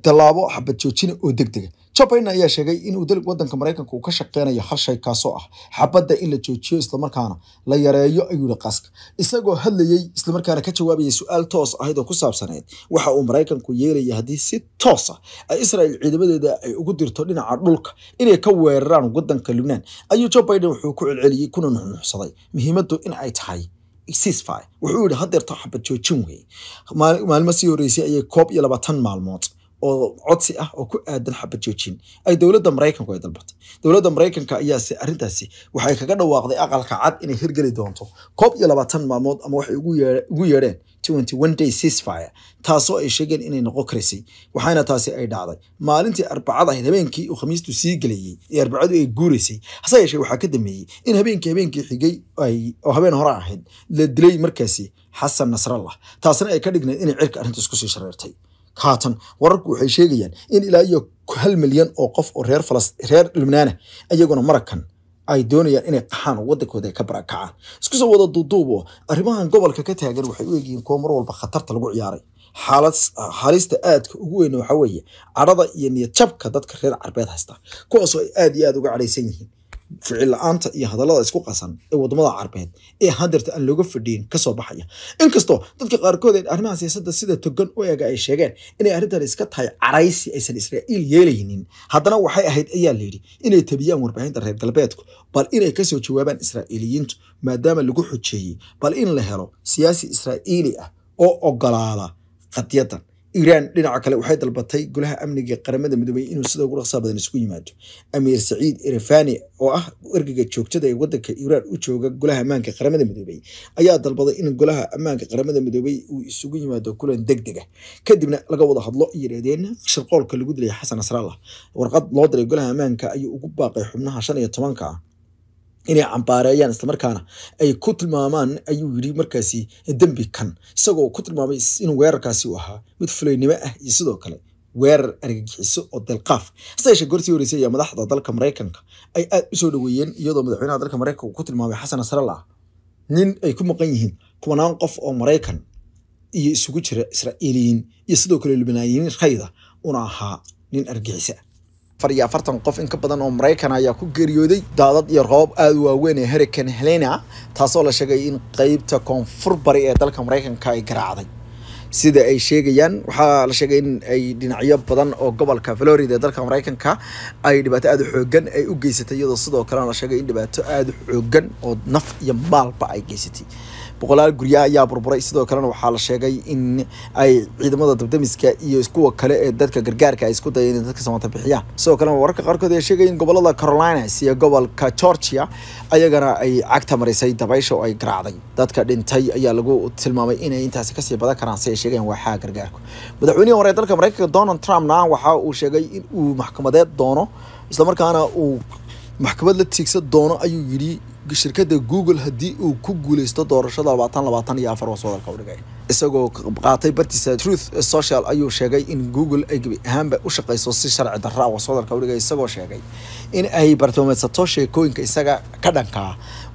S1: talaabo xabad joojin oo degdeg Joe Biden ayaa sheegay in uu dalka wadanka Mareykanka uu ka shaqeynayo hal shay kaasoo ah xabadda in la joojiyo isla markaana la yareeyo ayuu qaska isagoo hadlayay isla markaana ka jawaabayay su'aal toos ah oo ku saabsaneed waxa uu Mareykanku yeelay hadii si toos ah ay Israa'iil ciidamadeeda ay ugu dirto dhinaca dhulka inay ka weeraraan wadanka Lebanon ayuu Joe Biden wuxuu ku celceliyay kuna nuxnuxsaday muhiimadu in ay tahay ceasefire wuxuu yiri hadeerta xabad joojin weey maalmo sii horeysay ayay 21 maalmood oo codsi ah oo ku aadan xabad joojin ay dawladda Mareykanku ay dalbatay dawladda Mareykanka ayaa si arintaasi waxay kaga dhawaaqday aqalka cad inay hirgeli doonto 21 maalmood ama waxay ugu yeedheen 21 day ceasefire taasoo ay sheegeen inay noqon karisay waxaana taasi ay dhacday maalintii arbacada ahayd habeenkii uu khamiistu sii galayay ee arbacadu ay guureysay hase yeeshee waxaa ka dambeeyay in habeenkii xigay ay oo habeen hore ahayd la dilay markaasi Xasan Nasrallah taasina ay ka dhignayd inay cirka arinta isku sii shareertay kaatan wararku waxay sheegayaan in ilaa iyo 1 milyan oo qof oo reer Lebanon ayaguna Mareykan ay doonayaan inay qaxaan wadankooda ka barakacaan isku soo wada duuduubo arrimahan gobolka ka taagan waxay u eegayeen kuwa mar walba khatarta lagu ciyaaray xaalista aadka ugu weyn waxa weeye carada iyo niyad jabka dadka reer carbeed haysta kuwaas oo ay aad iyo aad uga cadhaysan yihiin ficil la'aanta iyo hadallada isku qasan ee wadamada carbeed ee hadeerta aan looga fadhiin ka soo baxaya inkastoo dadka qaarkood ee arrimaha siyaasadda sida togan u eega ay sheegeen inay arrintan iska tahay caraysi aysan Israa'iil yeelaynin haddana waxay ahayd ayaa la yiri inay tabiyaan warbaahinta reer galbeedku bal inay ka soo jawaabaan Israa'iiliyiintu maadaama lagu xujeeyay bal in la helo siyaasi Israa'iili ah oo ogolaada qadiyadan Iran dhinaca kale waxay dalbatay golaha amniga qaramada midoobay inuu sida ugu dhaqso badan isugu yimaado Amir Saeed Irfani oo ah ergeyga joogtada ee wadanka Iran u jooga golaha ammaanka qaramada midoobay ayaa dalbaday in golaha ammaanka qaramada midoobay uu isugu yimaado kulan degdeg ah kadibna laga wada hadlo yiraahdeen shirqoolka lagu dilay Xasan Nasrallah warqad loo diray golaha ammaanka ayuu ugu baaqay xubnaha 15 ah inay cambaarayaan isla markaana ay ku tilmaamaan ayuu yiri markaasi dambi kan isagoo ku tilmaamay in weerarkaasi uu ahaa mid fuleynimo ah iyo sidoo kale weerar argagixiso oo dalqaaf sayesha goortii horeysay ayaa madaxda dalka Mareykanka ay aad u soo dhaweeyeen iyadoo madaxweynaha dalka Mareykanka uu ku tilmaamay Xasan Nasrallah nin ay ku maqan yihiin kumanaan qof oo Mareykan iyo isugu jira Israa'iiliyiin iyo sidoo kale Libanaaniyiin khayda una ahaa nin argagixisa 40 qof in ka badan oo Mareykan ayaa ku geeriyooday daadad iyo roob aad u waaweyn ee Hurricane Helena taasoo la sheegay in qaybta koonfur bari ee dalka Mareykanka ay garaacday sida ay sheegayaan waxaa la sheegay in ay dhinacyo badan oo gobolka Florida ee dalka Mareykanka ay dhibaato aad u xoogan ay u geysatay iyadoo sidoo kale la sheegay in dhibaato aad u xoogan oo naf iyo maalba ay geysatay boqolaal guryaha ayaa burburay sidoo kale waxaa la sheegay in ay ciidamada dabdamiska iyo kuwa kale ee dadka gargaarka ay isku dayeen in dadka samata bixiyaan sidoo kale wararka qaarkood ay sheegayeen gobolada Carolina iyo gobolka Georgia ayagana ay cagta marisay dabaysho ay garaacday dadka dhintay ayaa lagu tilmaamay in ay intaas ka sii badan karaan si ay sheegeen waxa gargaarku madaxweynaha hore dalka Mareykanka Donald Trump waxa uu sheegay in uu maxkamadeed doono isla markaana uu maxkamad la tiigsan doono ayuu yiri shirkadda Google hadii uu ku guuleysto doorashada 2024 wasoodarka u dhigay isagoo qaatay bartiisa Truth Social ayuu sheegay in Google ay gabi ahaanba u shaqeyso si sharci darro ah wasoodarka u dhigay isagoo sheegay in ay bartilmaameedsato sheekooyinka isaga ka dhanka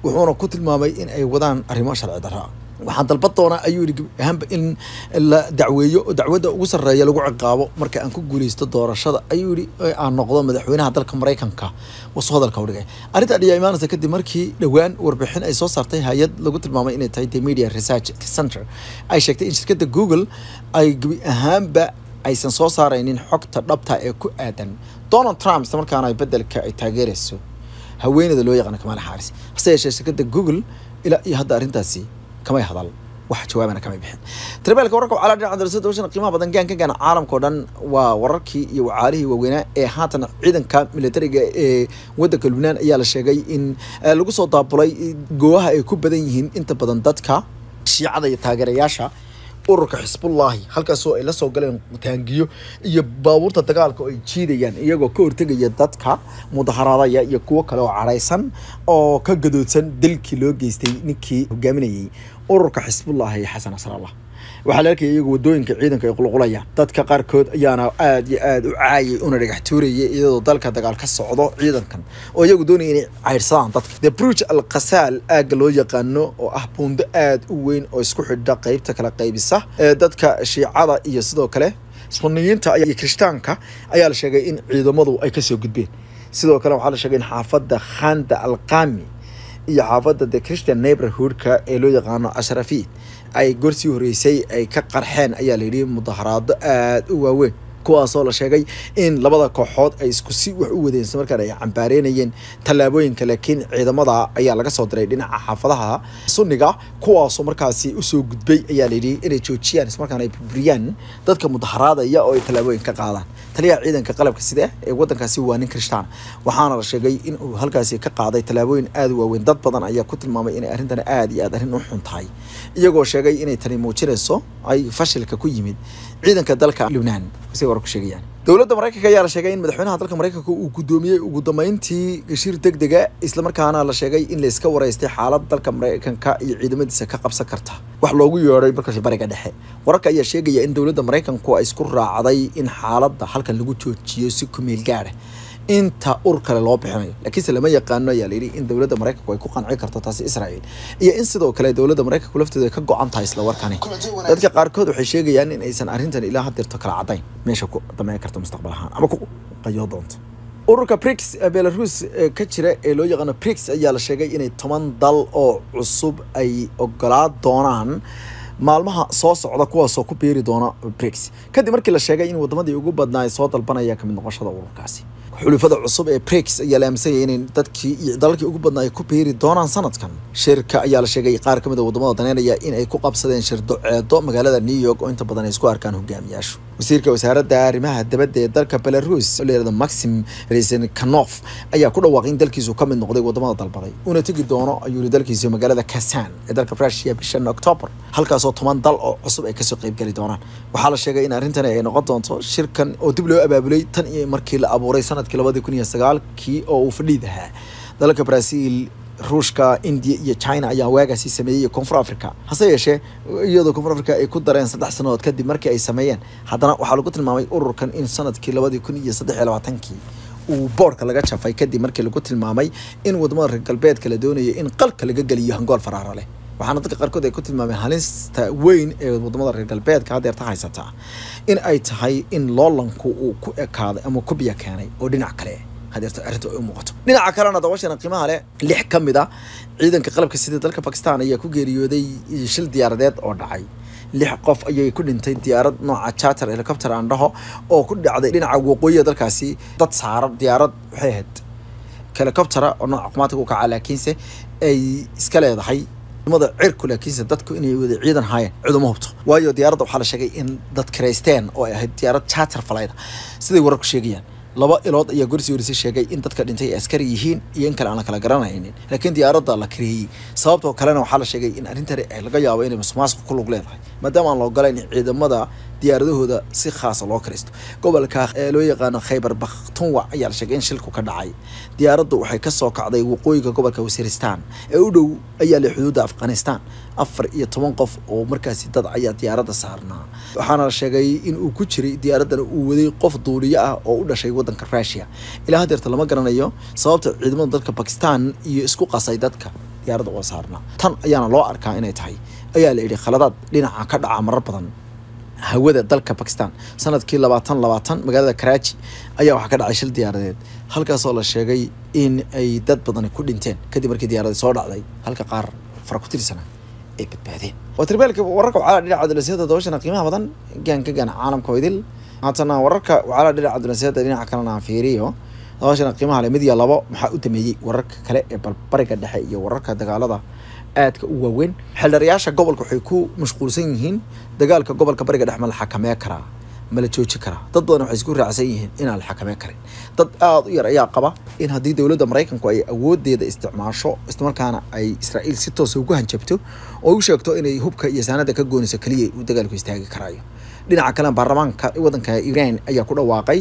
S1: wuxuuna ku tilmaamay in ay wadaan arrimo sharci darro waxaan dalban doonaa ayuu yiri ahaanba in la dacweeyo dacwada ugu sareeya lagu ciqaabo marka aan ku guuleysto doorashada ayuu yiri aan noqdo madaxweynaha dalka Mareykanka wasoo hadalka u dhigay arinta ayaa imaanaysa kadib markii dhawaan warbixin ay soo saartay hay'ad lagu tilmaamay inay tahay The Media Research Center ay sheegtay in shirkadda Google ay ahaanba aysan soo saaraynin xogta dhabta ee ku aadan Donald Trump markaana ay bedelka ay taageerayso haweeneyda loo yaqaan Kamala Harris hase yeeshee shirkadda Google ilaa iyo hadda arintaasi kama hadal wax jawaabana kama bixin tirabalka wararka cala dhinaca darasada washana qiimaha badan gaan caalamka oo dhan waa wararkii iyo wacaalihii waaweynaa ee haatan ciidanka militariga ee waddanka Lubnaan ayaa la sheegay in lagu soo daabulay goobaha ay ku badan yihiin inta badan dadka shiicada iyo taageerayaasha ururka Xisbullah halkaas oo ay la soo galeen taangiyo iyo baabuurta dagaalka oo ay jiidayaan iyagoo ka hortagaya dadka mudaharaadaya iyo kuwa kale oo careysan oo ka gadoodsan dalkii loo geystay ninkii hogaaminayay ururka Xisbullah Xasan Nasrallah waxa la arkay iyagu wadooyinka ciidanka ay qulqulayaan dadka qaarkood ayaana aad iyo aad u caayay una dhagax tuurayay iyadoo dalka dagaal ka socdo ciidankan oo iyagu doonayay inay cayrsadaan dadka The Bruj al-Qasal aaga loo yaqaano oo ah buundo aad u weyn oo isku xidha qaybta kala qaybisa dadka shiicada iyo sidoo kale sunniyiinta iyo kristaanka ayaa la sheegay in ciidamadu ay ka soo gudbeen sidoo kale waxa la sheegay in xaafadda Khanda al-Qami iyo xaafadda The Christian Neighborhood-ka ee loo yaqaano Ashrafi ay gorsii horeysay ay ka qarxeen ayaa la yiri mudaharaado aad u waaweyn kuwaasoo la sheegay in labada kooxood ay isku si wax u wadeen markaan ay cambaareynayeen talaabooyinka laakiin ciidamada ayaa laga soo diray dhinaca xaafadaha sunniga kuwaasoo markaasi u soo gudbay ayaa la yiri inay joojiyaan markaan ay burburiyaan dadka mudaharaadaya oo ay talaabooyin ka qaadaan taliyaha ciidanka qalabka sida ee waddankaasi waa nin Kristaan waxaana la sheegay in uu halkaasi ka qaaday talaabooyin aad u waaweyn dad badan ayaa ku tilmaamay in arrintan aad iyo aad arrin u xun tahay iyagoo sheegay inay tani muujinayso ay fashilka ku yimid ciidanka dalka Lubnaan si warku sheegayaan dawladda Mareykanka ayaa la sheegay in madaxweynaha dalka Mareykanka uu gudoomiyay ugu dambeyntii gashir degdega isla markaana la sheegay in la iska wareystay xaalad dalka Mareykanka iyo ciidamadiisa ka qabsan karta wax loogu yeeray markaas bariga dhexe wararka ayaa sheegaya in dawladda Mareykanku ay isku raacday in xaaladda halkan lagu joojiyo si ku meel gaar ah inta urkale loo bixinayo laakiin lama yaqaano ayaa leeyahay in dawladda Mareykanku ay ku qanci karto taasi Israa'iil iyo in sidoo kale dawladda Mareykanku lafteeda ka go'an tahay isla warkani dadka qaarkood waxay sheegayaan in aysan arrintan ilaa hadda kala cadayn meesha ku dhameey karto mustaqbal ahaan ama ku qayo doonto ururka BRICS Belarus ka jira ee loo yaqaan BRICS ayaa la sheegay inay 10 dal oo cusub ay ogolaad doonaan maalmaha soo socda kuwaasoo ku biiri doona BRICS kadib markii la sheegay in wadamadii ugu badnaa ay soo dalbanaya kamid noqoshada ururkaasi xulufada cusub ee BRICS ayaa la aaminsanayay in dadkii iyo dalalkii ugu badnaa ay ku biiri doonaan sanadkan shirka ayaa la sheegay qaar kamid ah wadamada daneynaya in ay ku qabsadeen shir doceedo magaalada New York oo inta badan ay isku arkaan hogaamiyaashu wasiirka wasaaradda arrimaha dibadda ee dalka Belarus leeyahay Maxim Reznikhanov ayaa ku dhawaaqay in dalkiisu ka mid noqday wadamada dalbaday una tagi doono ayuu dalkiisa magaalada Kazan ee dalka Russia bishan October halkaas oo 10 dal oo cusub ay ka soo qayb gali doonaan waxaa la sheegay in arrintan ay noqon doonto shirkan oo dib loo abaabulay tan iyo markii la abuuray sanadkii 2009 oo uu fadhiidaha dalka Brazil Ruushka India iyo China ayaa waagaasi sameeyay Koonfur Afrika hase yeeshee iyadoo Koonfur Afrika ay ku dareen 3 sanadood kadib markii ay sameeyeen haddana waxaa lagu tilmaamay ururkan in sanadkii 2023 uu boorka laga jafay kadib markii lagu tilmaamay in wadamada reer galbeedka la doonayo in qalka laga galiyo hangool faraara leh waxaana dadka qaarkood ay ku tilmaameen halista weyn ee wadamada reer galbeedka hadda haysata in ay tahay in loolanku uu ku ekaaday ama ku biya keenay oo dhinac kale hadeerta arrinta ay u muuqato dhinaca kalena dabashana qiimaha leh 6 kamid ah ciidanka qalabka sida dalka Pakistan ayaa ku geeriyooday shil diyaaradeed oo dhacay 6 qof ayay ku dhintay diyaarad nooca charter helicopter aan dhaho oo ku dhacday dhinaca waqooyiga dalkaasi dad saaran diyaarad waxay ahayd helicopter oo nooca qamaatiga ka calaakeense ay iska leedahay mada cirku laakiinse dadku inay wada ciidan haayeen ciidamo hubto waayo diyaaradda waxaa la sheegay in dad Kiristaan oo ay ahayd diyaarad charter flight sidii wararku sheegayaan laba ilood ayaa gorsii horeysay sheegay in dadka dhintay askari yihiin iyo in kale aan kala garanaynin laakiin diyaaradda la kireeyay sababtoo kalena waxaa la sheegay in arrintan ay laga yaabo inay musuqmaasuq ku lug leedahay maadaama aan loo ogolayn ciidamada diyaaradahooda si khaas ah loo karisto gobolka ee loo yaqaan Khyber Pakhtunkhwa ayaa la sheegay in shilku ka dhacay diyaaraddu waxay ka soo kacday waqooyiga gobolka Waziristan ee u dhow ayaa la xuduudda Afghanistan 14 qof oo markaasi dad ayaa diyaaradda saarnaa waxaana la sheegay in uu ku jiray diyaaraddan uu waday qof duuliye ah oo u dhashay waddanka Russia ilaa hadda lama garanayo sababta ciidamada dalka Pakistan iyo isku qasay dadka diyaarada oo saarnaa tan ayaana loo arkaa inay tahay ayaa la yidhi khaladaad dhinaca ka dhaca marar badan hawada dalka Pakistan sanadkii 2020 magaalada Karachi ayaa waxa ka dhacay shil diyaaradeed halkaas oo la sheegay in ay dad badan ku dhinteen kadib markii diyaaradda soo dhacday halka qaar fara ku tirsana ay badbaadeen waterbeelka wararka wacala dhinaca dawladda doorashada qiimaha badan gaanka caalamka idil haatana wararka wacala dhinaca dawladda dhinaca kalena fiiriyo doorashada qiimaha leh mid iyo labo maxaa u dameeyay wararka kale ee bariga dhexe iyo wararka dagaalada aadka u waaweyn xildhibaanayaasha gobolka waxay ku mashquulsan yihiin dagaalka gobolka bariga dhexe ma la xakameyn karaa ma la jooji karaa dad badan waxay isku raacsan yihiin in aan la xakameyn karin dad aad u yar ayaa qaba in haddii dawladda Mareykanku ay awoodeeda isticmaasho islamarkaana ay Israa'iil si toos ah ugu hanjabto oo u sheegto inay hubka iyo saanada ka gooniso kaliya uu dagaalku istaagi karaayo dhinaca kale baarlamaanka waddanka Iran ayaa ku dhawaaqay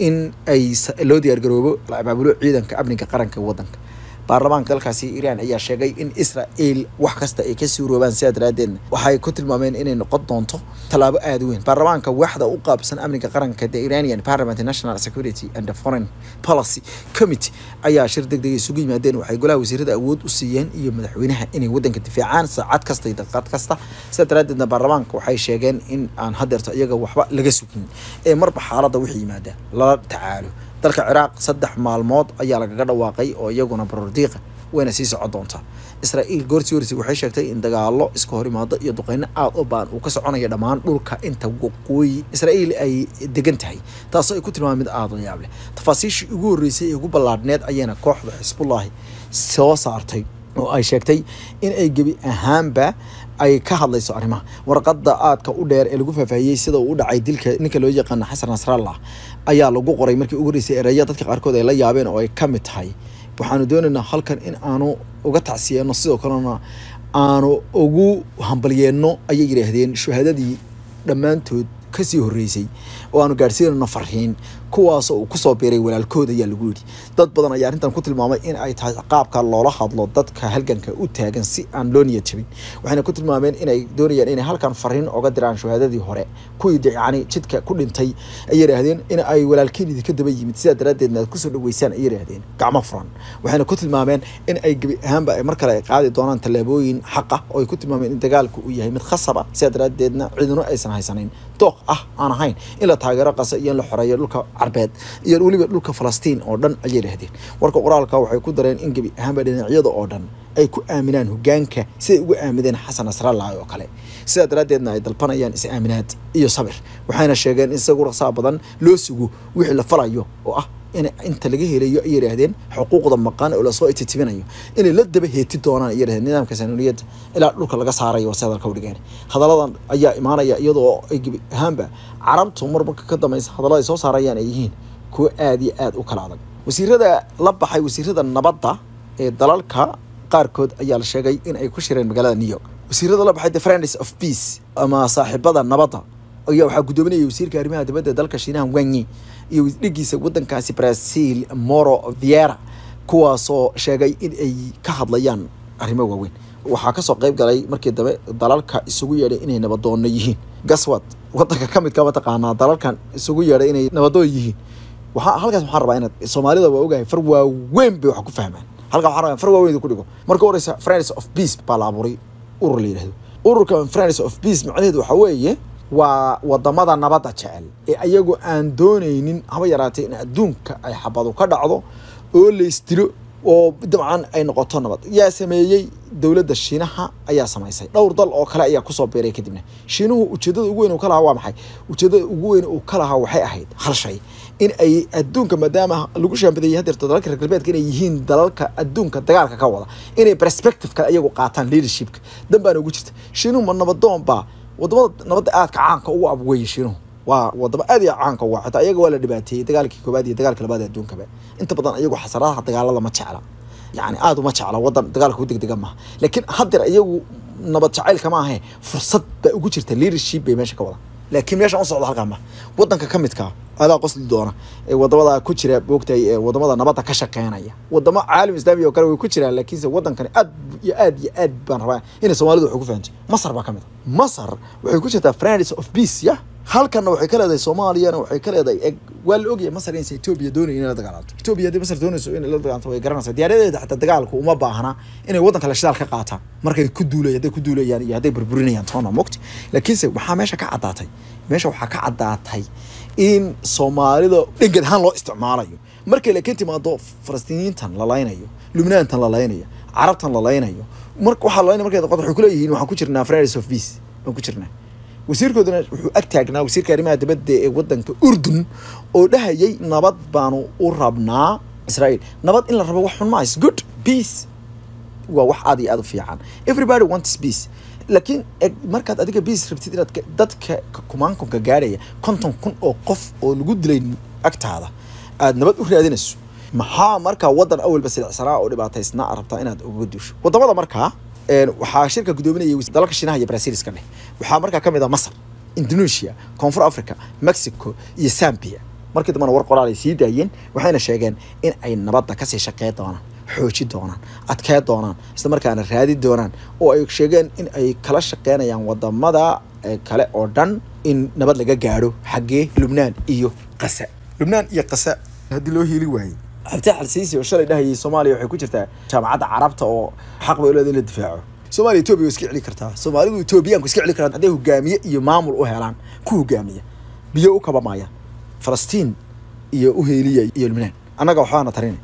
S1: in ay loo diyaar garoobo la abaabulo ciidanka amniga qaranka waddanka baarlamaanka dalkaasi Iran ayaa sheegay in Israa'iil wax kasta ay ka suuroobaan si adraadeen waxay ku tilmaameen inay noqon doonto talaabo aad u weyn baarlamaanka waxda u qaabsan amniga qaranka ee Iranian Parliament National Security and Foreign Policy Committee ayaa shir degdeg isugu yimaadeen waxay golaha wasiirada awood u siiyeen iyo madaxweynaha inay waddanka difaacaan saacad kasta iyo daqiiqad kasta si adraadeen baarlamaanka waxay sheegeen in aan hadeerto iyaga waxba laga sugin ee marba xaaladda wixii yimaada la tacaalo dalka Ciraaq 3 maalmood ayaa laga dhawaaqay oo iyaguna barordiiqa wayna sii socon doontaa Israa'iil goortii waxay sheegtay in dagaalo iska hor imaado iyo duqeyno aad u baan uu ka soconayo dhammaan dhulka inta waqooyi Israa'iil ay degan tahay taas oo ay ku tilmaameen mid aad u yaab leh tafaasiishii ugu horeysay ee ugu ballaadhneed ayana kooxda Hezbollah soo saartay oo ay sheegtay in ay gabi ahaanba ay ka hadlayso arrimaha warqadda aadka u dheer ee lagu faafahiyay sida uu u dhacay dilka ninka loo yaqaan Xasan Nasrallah ayaa lagu qoray markii ugu horeysay erayada dadka qaarkood ay la yaabeen oo ay ka mid tahay waxaanu doonaynaa halkan in aanu uga tacsiyeeno sidoo kalena aanu ugu hambalyeeno ayay yiraahdeen shuhadadii dhammaantood kasii horeysay oo aanu gaarsiinayno farxiin kuwaas oo ku soo beeray walaalkooda ayaa lagu yiri dad badan ayaa arrintan ku tilmaamay in ay tahay qaabka loola hadlo dadka halganka u taagan si aan loo niyad jabin waxayna ku tilmaameen in ay doonayaan in halkan farriin uga diraan shuhadadii hore kuwii yani jidka ku dhintay ay yiraahdeen in ay walaalkeedii ka daba yimid sida daraadeedna ku soo dhaweysaan ay yiraahdeen gacmo furan waxayna ku tilmaameen in ay gabi ahaanba ay mar kale ay qaadi doonaan talaabooyin xaq ah oo ay ku tilmaameen in dagaalku uu yahay mid khasab ah sida daraadeedna cidina aysan haysanin dooq ah aan ahayn in la taageero qasa iyo in la xoreeyo dhulka carbeed iyo waliba dhulka Falastiin oo dhan ay yiraahdeen warka qoraalka waxay ku dareen in gabi ahaanba dhinacyada oo dhan ay ku aaminaan hoggaanka si ay ugu aamineen Xasan Nasrallah oo kale sida daraadeedna ay dalbanayaan is aaminaad iyo sabir waxayna sheegeen in isagu raqsa badan loo sugo wixii la falayo oo ah in inta laga helayo ay yiraahdeen xuquuqda maqan oo la soo itibinayo in la daba heeti doonaan ay yiraahdeen nidaamka saaniyada ilaa dhulka laga saarayo sadalka u dhigeen hadaladan ayaa imaanaya iyadoo ay gabi ahaanba carabtu marba ka dameysa hadalada ay soo saarayaan ay yihiin kuwa aad iyo aad u kala adag wasiirada la baxay wasiirada nabadda ee dalalka qaarkood ayaa la sheegay in ay ku shireen magaalada New York wasiirada la baxay the Friends of Peace ama saaxiibada nabadda ayaa waxa gudoominayay wasiirka arrimaha dibadda dalka Shiinaha Wang Yi iyo dhigiisa waddankaasi Brazil Mauro Vieira kuwaas oo sheegay in ay ka hadlayaan arrimo waaweyn waxa ka soo qayb galay markii dambe dalalka isugu yeedhay inay nabadoon yihiin gaswad waddanka ka mid ka taqaanaa dalalkan isugu yeedhay inay nabadoon yihiin waxa halkaas waxaan rabaa in Soomaalida waa ogahay far waaweyn bay wax ku fahmaan halka waxaan rabaa far waaweyn ku dhigo marka horeysa Friends of Peace baa la abuuray urur la yiraahdo ururka Friends of Peace macnaheedu waxa weeye waa wadamada nabadda jecel ee ayagu aan doonaynin haba yaraatay in adduunka ay xabado ka dhacdo oo la istiro oo dabcan ay noqoto nabad yaa sameeyay dawladda Shiinaha ayaa sameysay dhowr dal oo kale ayaa ku soo beeray kadibna Shiinuhu ujeedada ugu weyn oo kala waa maxay ujeedada ugu weyn oo kala waxay ahayd hal shay in ay adduunka maadaama lagu shaambadeeyay hadeerto dalalka reer galbeedka inay yihiin dalalka adduunka dagaalka ka wada inay perspective ka ayagu qaataan leadership danbaan ugu jirta Shiinuhu ma nabadoon baa wadamada nabadda aadka caanka ugu abweeyay Shiinuhu waa wadamo aad iyo caanka waa xitaa ayaga waa la dhibaateeyay dagaalkii koobaad iyo dagaalkii labaad ee adduunka inta badan ayagu xasaradaha dagaalada ma jecla يعني aad uma jecla wadan dagaalka u degdega ma laakiin hadir ayagu nabad jacayl kama ahay fursad ba ugu jirta leadership bay meesha ka wada laakiin meesha u socdo halka ma wadanka kamidka adaa qosli doona ee wadamada ku jira boogtay ee wadamada nabadda ka shaqeynaya wadamo caalam islaami oo kale way ku jiraan laakiin se wadankan aad baan rabaa in Soomaalidu wax ku fahanto Masar ba kamid Masar waxay ku jirtaa Friends of Peace ya halkan waxay ka leedahay Soomaaliya waxay ka leedahay wal ogay Masar in Ethiopia doonayeen in la dagaalanto Ethiopia hadii Masar doonayso in la dagaalanto way garanaysaa diyaaradeeda xataa dagaalku uma baahna inay wadanka la shidaal ka qaataan markay ku duulayaan iyo haday burburinayaan toona moqti laakiin waxa meesha ka cadaatay in Soomaalida dhigad loo isticmaalayo markay la keenti maado Falastiiniintan la laynayo Lubnaantan la laynayo Carabtan la laynayo waxa la laynayo markay qodxu ku leeyihiin waxa ku jirnaa friends of peace ku jirnaa wasiirkooduna wuxuu ag taagnaa wasiirka arrimaha dibadda ee wadanka Urdun oo dhahayay nabad baanu u rabnaa Israel nabad in la rabo wax xun ma is good peace waa wax aad iyo aad u fiican everybody wants peace laakiin markaad adiga peace rabtid inaad dadka kumaankunka gaaraya 50,000 oo qof oo lagu dilay agtaada aad nabad u raadinayso maxaa markaa wadan awalba silacsanaa oo dhibaataysnaa rabtaa inaad uga duusho wadamada markaa waxaa shirka gudoominayay dalalka Shiinaha iyo Brazil iska leh waxaa markaa kamid ah Masar Indonesia Koonfur Africa Mexico iyo Zambia markii dambe war qoraal ay sii daayeen waxayna sheegeen in ay nabadda ka sii shaqeyn doonaan xooji doonaan adkay doonaan isla markaana raadi doonaan oo ay sheegeen in ay kala shaqeynayaan wadamada kale oo dhan in nabad laga gaaro xagee Lubnaan iyo Gaza hadii loo heli waayay Abtax al-Siisi oo shalay dhahayay Soomaaliya waxay ku jirtaa jaamacadda Carabta oo xaq bay u leedahay in la difaaco Soomaaliya Itoobiya iska cili kartaa Soomaalidu Itoobiyaanku iska cili kartaa haday hogaamiye iyo maamul u helaan ku hogaamiya biyo u kaba maaya Falastiin iyo u heeliya iyo Lubnaan anaga waxaana tarin